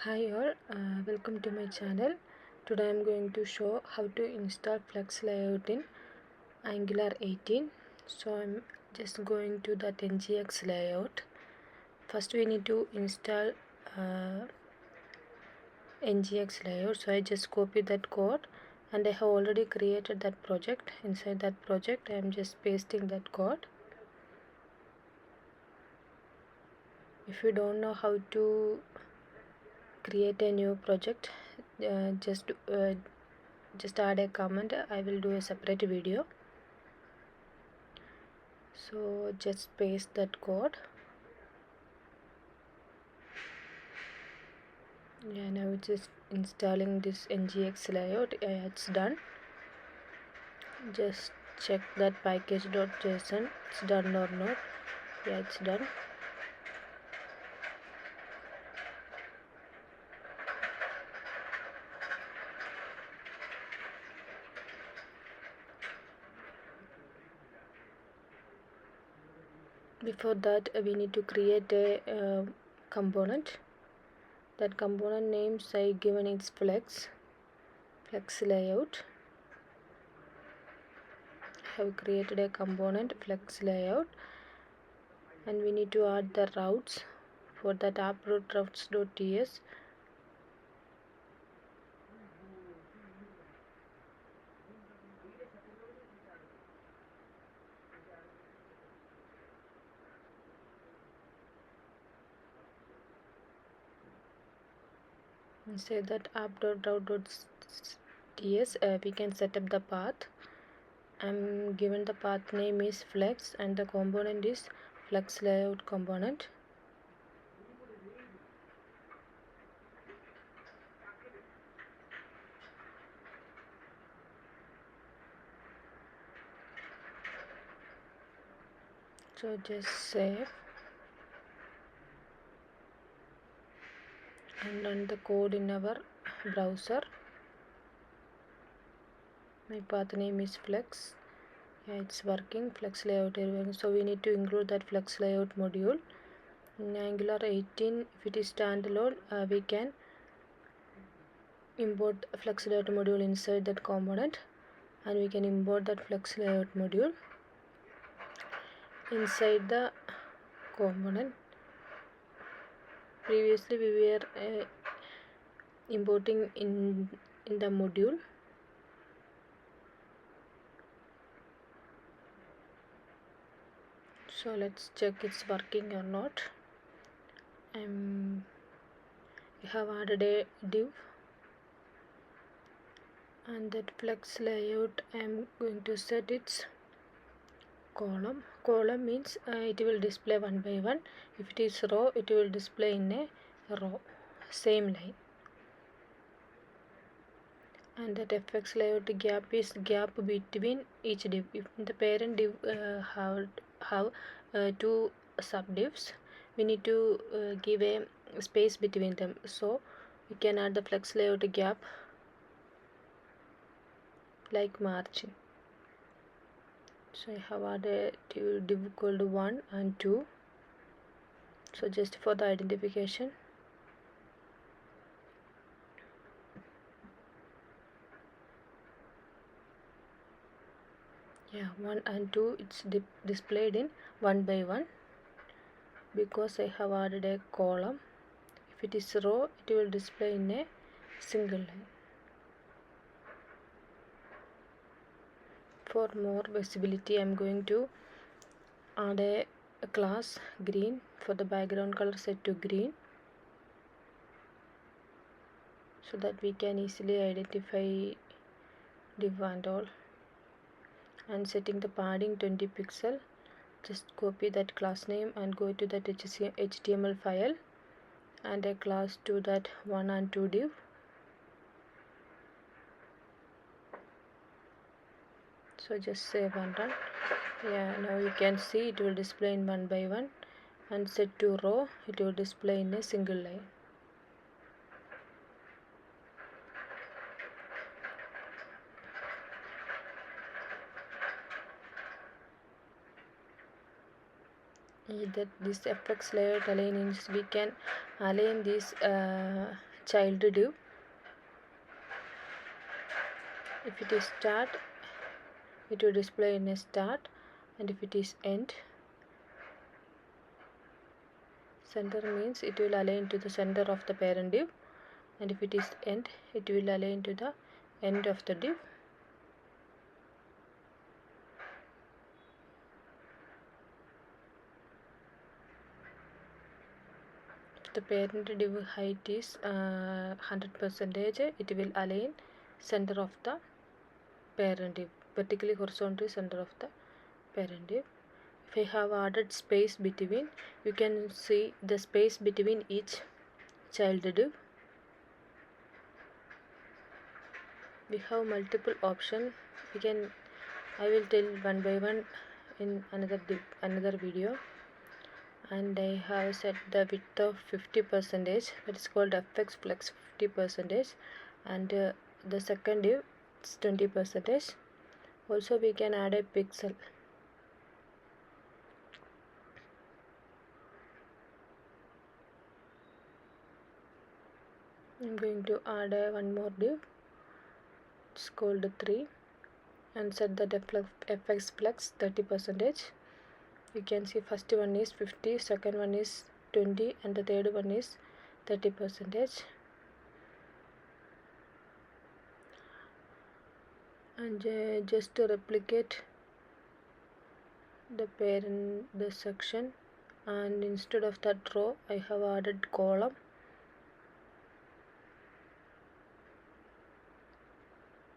Hi all, welcome to my channel. Today I am going to show how to install FlexLayout in Angular 18. So I am just going to that ngx layout. First we need to install ngx layout. So I just copy that code and I have already created that project. Inside that project I am just pasting that code. If you don't know how to create a new project, just add a comment. I will do a separate video. So just paste that code. Yeah, now just installing this ngx layout. It's done. Just check that package.json it's done or not. Yeah, it's done. Before that we need to create a component. That component names I given its flex layout. I have created a component flex layout, and we need to add the routes. For that upload routes.ts. Say that app.route.ts, we can set up the path. I'm given the path name is flex and the component is flex layout component. So just save and run the code in our browser. My path name is flex. Yeah, it's working. Flex layout. So we need to include that flex layout module. In Angular 18, if it is standalone, we can import flex layout module inside that component, and we can import that flex layout module inside the component. Previously we were importing in the module. So let's check it's working or not. We have added a div, and that flex layout I am going to set its column. Column means it will display one by one. If it is row, it will display in a row, same line. And that fxLayout gap is gap between each div. If the parent div have two subdivs, we need to give a space between them. So we can add the fxLayout gap like margin. So I have added div called 1 and 2. So just for the identification. Yeah, 1 and 2 it's displayed in 1 by 1 because I have added a column. If it is row, it will display in a single line. For more visibility, I am going to add a class green. For the background color, set to green, so that we can easily identify div and all. And setting the padding 20 pixel. Just copy that class name and go to that HTML file and a class to that 1 and 2 div. So just save and run. Yeah, now you can see it will display in 1 by 1, and set to row, it will display in a single line. that this fx layout align is we can align this child div. If it is start, it will display in a start, and if it is end, center means it will align to the center of the parent div, and if it is end, it will align to the end of the div. If the parent div height is 100%, it will align center of the parent div, vertically horizontally center of the parent div. If I have added space between, you can see the space between each child div. We have multiple options. I will tell one by one in another video. And I have set the width of 50%, that is called fxFlex 50%, and the second div is 20%. Also we can add a pixel. I'm going to add one more div, it's called 3, and set the fxFlex 30%. You can see first one is 50, second one is 20, and the third one is 30%. And just to replicate the section, and instead of that row I have added column.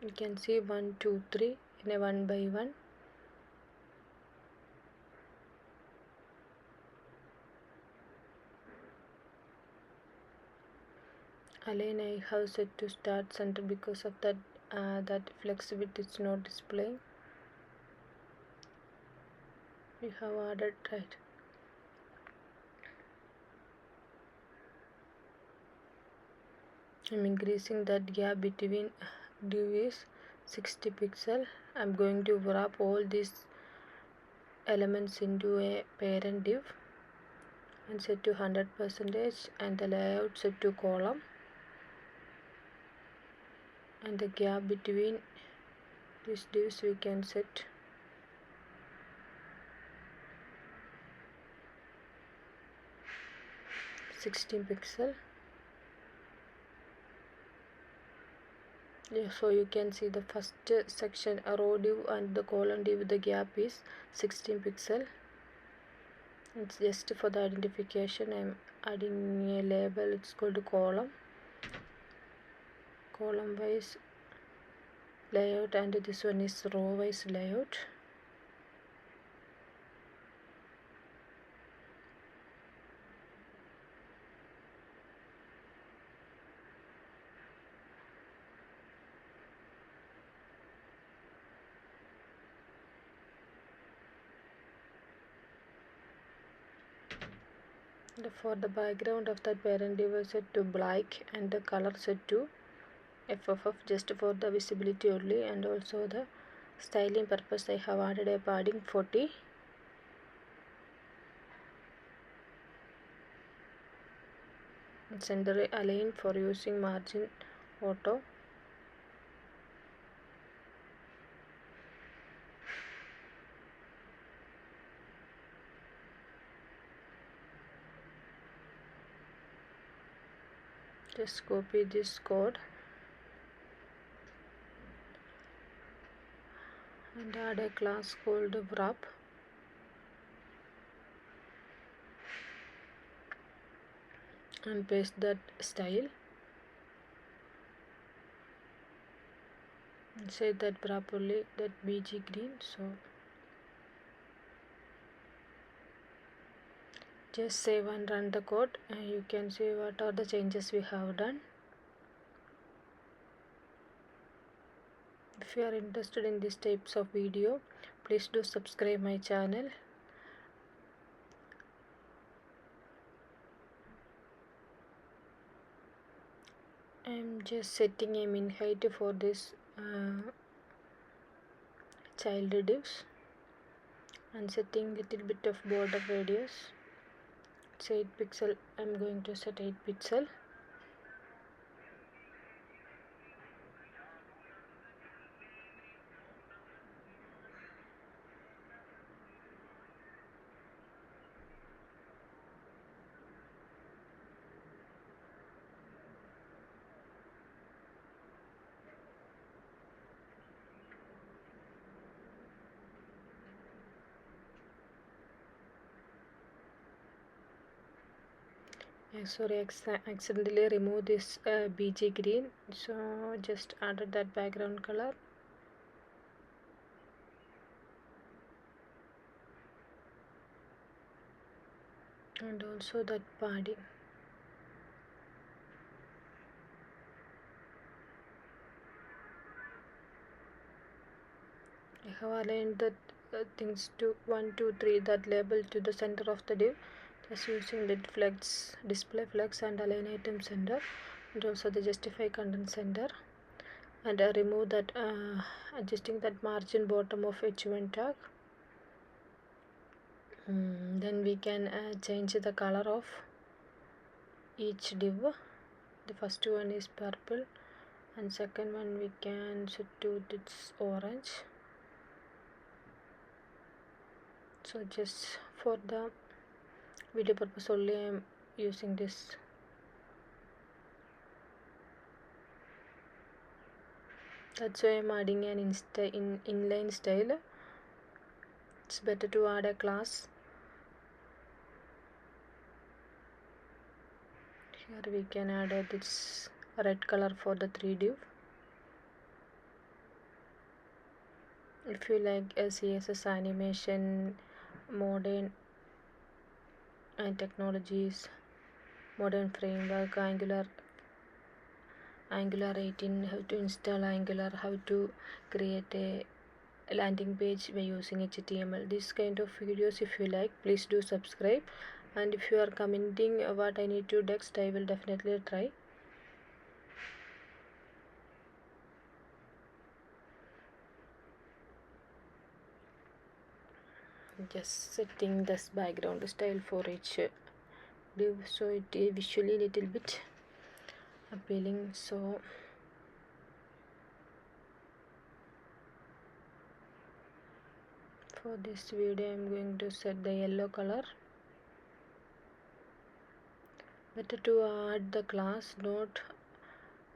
You can see 1, 2, 3 in a one by one. Align I have set to start center because of that flex width is not displaying. We have added right. I'm increasing that gap between div is 60 pixel. I'm going to wrap all these elements into a parent div and set to 100%, and the layout set to column, and the gap between these divs we can set (16 pixel). Yeah, so you can see the first section, a row div and the column div, the gap is 16 pixel. It's just for the identification. I'm adding a label, it's called column wise layout, and this one is row wise layout. For the background of that parent div is set to black, and the color set to FFF, just for the visibility only, and also the styling purpose I have added a padding 40. Center align for using margin auto. Just copy this code and add a class called wrap, and paste that style and set that properly, that BG green. So just save and run the code, and you can see what are the changes we have done. If you are interested in these types of video, please do subscribe my channel. I'm just setting a min height for this child divs. and setting little bit of border radius. It's 8 pixel. I'm going to set 8 pixel. Sorry, accidentally remove this BG green, so just added that background color. And also that padding. I have aligned the things to 1, 2, 3, that label to the center of the div, just using the flex, display flex and align item center, and also the justify content center, and remove that adjusting that margin bottom of h1 tag. Then we can change the color of each div. The first one is purple and second one we can set to its orange. So just for the video purpose only I am using this. That's why I am adding an inline style. It's better to add a class. Here we can add this red color for the 3 div. If you like CSS animation, modern and technologies, modern framework, Angular 18, how to install Angular, how to create a landing page by using HTML, this kind of videos, if you like, please do subscribe. And if you are commenting what I need to next, I will definitely try. Just setting this background style for each div so it is visually little bit appealing. So for this video I am going to set the yellow color. Better to add the class,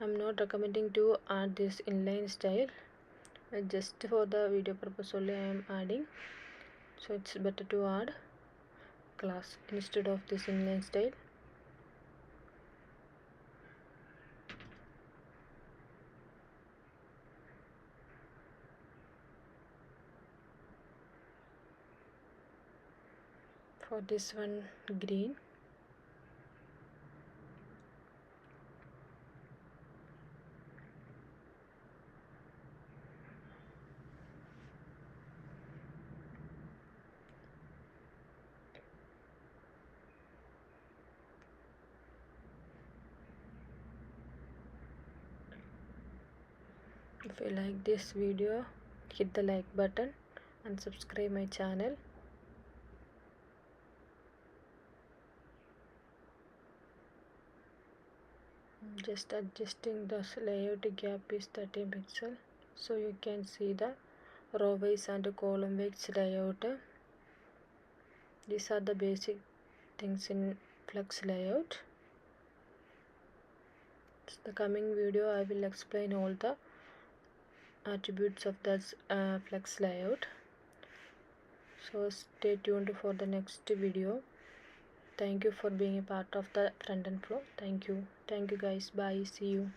I'm not recommending to add this inline style, just for the video purpose only I am adding. So it's better to add class instead of this inline style. For this one, green. If you like this video, hit the like button and subscribe my channel. Just adjusting the layout gap is 13 pixel, so you can see the row wise and column wise layout. These are the basic things in FlexLayout. The coming video I will explain all the attributes of this FlexLayout. So stay tuned for the next video. Thank you for being a part of the Frontend flow. Thank you guys. Bye. See you.